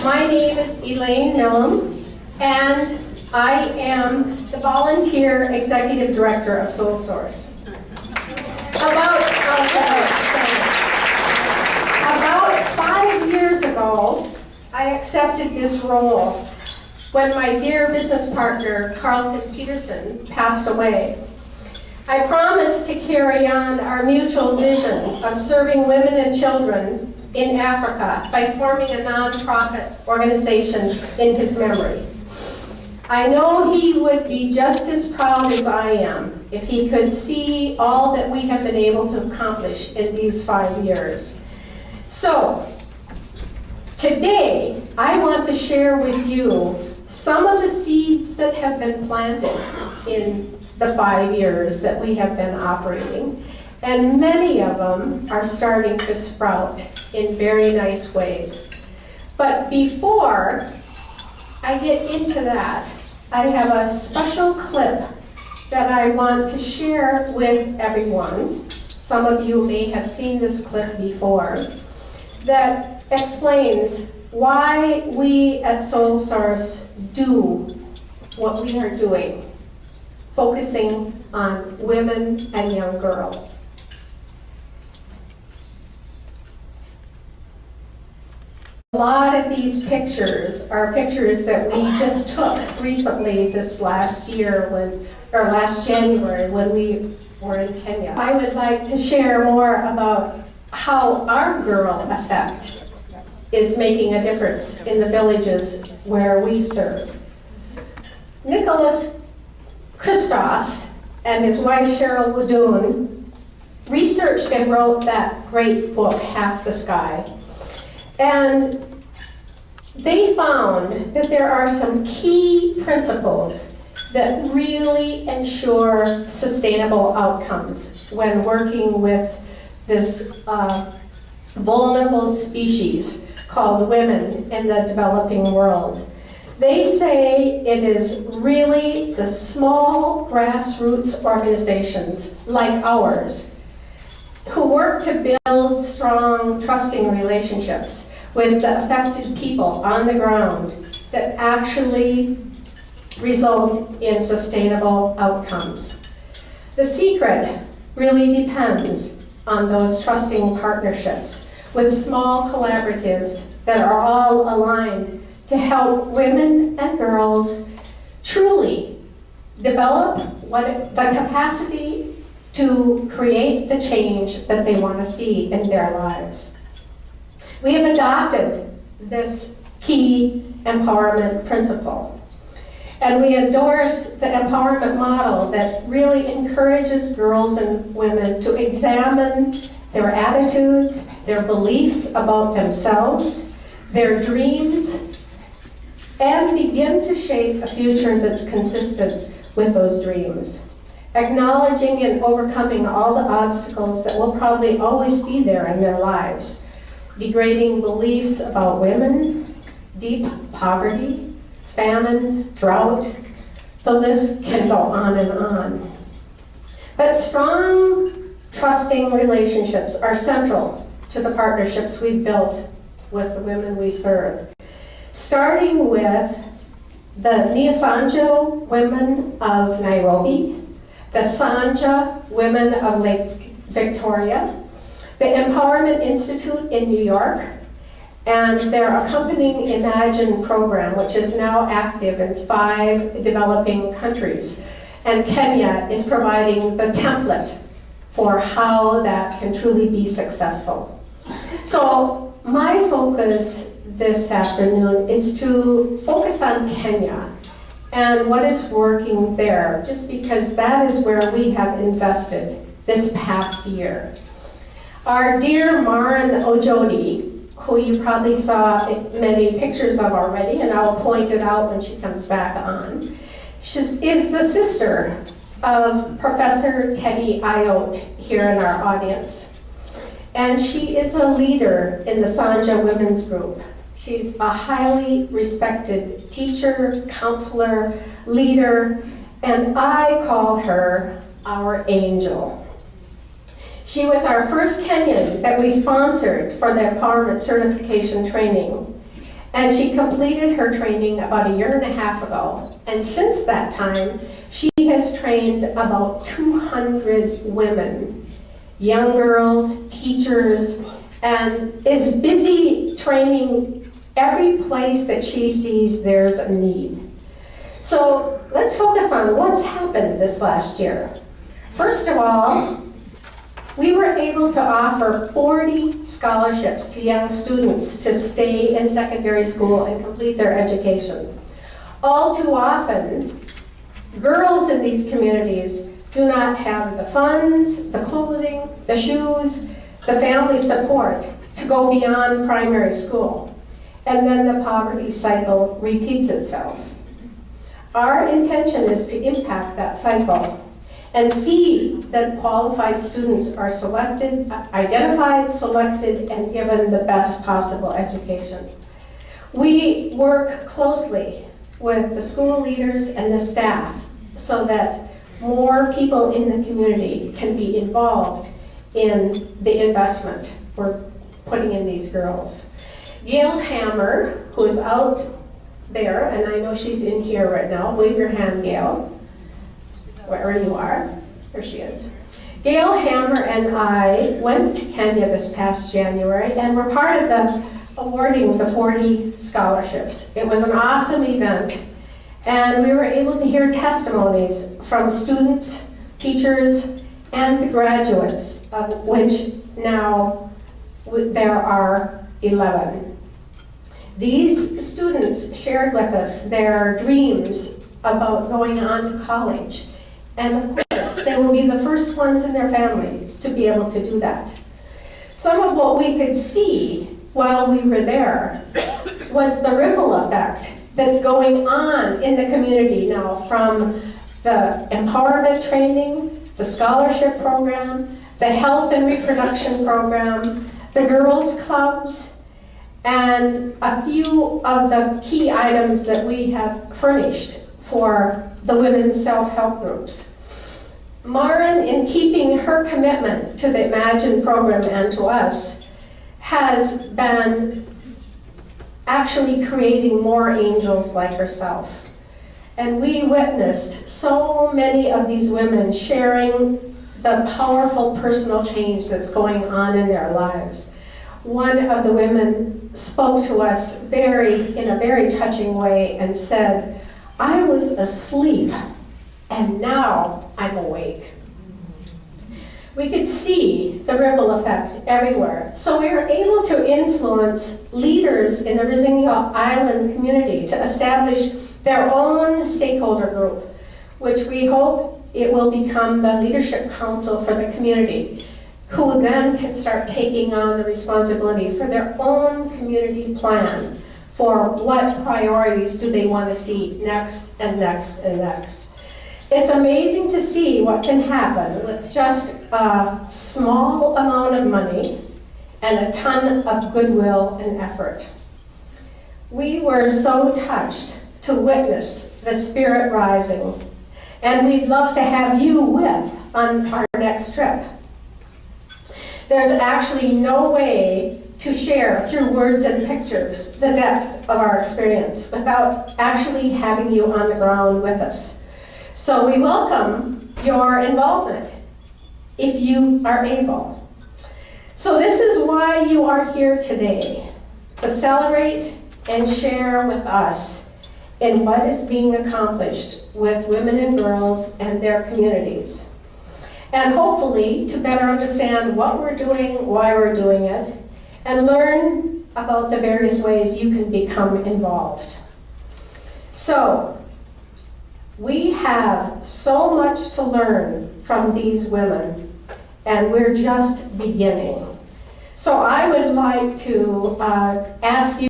My name is Elaine Millam, and I am the volunteer executive director of Soul Source. About 5 years ago, I accepted this role when my dear business partner, Carlton Peterson, passed away. I promised to carry on our mutual vision of serving women and children in Africa by forming a nonprofit organization in his memory. I know he would be just as proud as I am if he could see all that we have been able to accomplish in these 5 years. So, today, I want to share with you some of the seeds that have been planted in the 5 years that we have been operating, and many of them are starting to sprout in very nice ways. But before I get into that, I have a special clip that I want to share with everyone. Some of you may have seen this clip before, that explains why we at Soul Source do what we are doing, focusing on women and young girls. A lot of these pictures are pictures that we just took recently this last year, last January when we were in Kenya. I would like to share more about how our Girl Effect is making a difference in the villages where we serve. Nicholas Kristof and his wife Cheryl Wadoon researched and wrote that great book, Half the Sky. And they found that there are some key principles that really ensure sustainable outcomes when working with this vulnerable species called women in the developing world. They say it is really the small grassroots organizations like ours who work to build strong, trusting relationships with the affected people on the ground that actually result in sustainable outcomes. The secret really depends on those trusting partnerships with small collaboratives that are all aligned to help women and girls truly develop the capacity to create the change that they want to see in their lives. We have adopted this key empowerment principle, and we endorse the empowerment model that really encourages girls and women to examine their attitudes, their beliefs about themselves, their dreams, and begin to shape a future that's consistent with those dreams, acknowledging and overcoming all the obstacles that will probably always be there in their lives. Degrading beliefs about women, deep poverty, famine, drought, the list can go on and on. But strong, trusting relationships are central to the partnerships we've built with the women we serve. Starting with the Nyasanjo women of Nairobi, the Sanja women of Lake Victoria, the Empowerment Institute in New York, and their accompanying Imagine program, which is now active in 5 developing countries. And Kenya is providing the template for how that can truly be successful. So my focus this afternoon is to focus on Kenya and what is working there, just because that is where we have invested this past year. Our dear Marin Ojodi, who you probably saw many pictures of already, and I'll point it out when she comes back on, she is the sister of Professor Teddy Ayotte here in our audience. And she is a leader in the Sanja Women's Group. She's a highly respected teacher, counselor, leader, and I call her our angel. She was our first Kenyan that we sponsored for the empowerment certification training. And she completed her training about a year and a half ago. And since that time, she has trained about 200 women, young girls, teachers, and is busy training every place that she sees there's a need. So let's focus on what's happened this last year. First of all, we were able to offer 40 scholarships to young students to stay in secondary school and complete their education. All too often, girls in these communities do not have the funds, the clothing, the shoes, the family support to go beyond primary school. And then the poverty cycle repeats itself. Our intention is to impact that cycle and see that qualified students are selected, identified, selected, and given the best possible education. We work closely with the school leaders and the staff so that more people in the community can be involved in the investment we're putting in these girls. Gail Hammer, who is out there, and I know she's in here right now. Wave your hand, Gail, wherever you are. There she is. Gail Hammer and I went to Kenya this past January and were part of the awarding the 40 scholarships. It was an awesome event, and we were able to hear testimonies from students, teachers, and the graduates, of which now there are 11. These students shared with us their dreams about going on to college. And of course, they will be the first ones in their families to be able to do that. Some of what we could see while we were there was the ripple effect that's going on in the community now, from the empowerment training, the scholarship program, the health and reproduction program, the girls' clubs, and a few of the key items that we have furnished for the women's self-help groups. Marin, in keeping her commitment to the Imagine program and to us, has been actually creating more angels like herself. And we witnessed so many of these women sharing the powerful personal change that's going on in their lives. One of the women spoke to us in a very touching way and said, "I was asleep and now I'm awake." We could see the ripple effect everywhere. So we were able to influence leaders in the Risingham Island community to establish their own stakeholder group, which we hope it will become the leadership council for the community, who then can start taking on the responsibility for their own community plan for what priorities do they want to see next and next and next. It's amazing to see what can happen with just a small amount of money and a ton of goodwill and effort. We were so touched to witness the spirit rising, and we'd love to have you with on our next trip. There's actually no way to share through words and pictures the depth of our experience without actually having you on the ground with us. So we welcome your involvement if you are able. So this is why you are here today, to celebrate and share with us in what is being accomplished with women and girls and their communities. And hopefully to better understand what we're doing, why we're doing it, and learn about the various ways you can become involved. So, we have so much to learn from these women, and we're just beginning. So I would like to ask you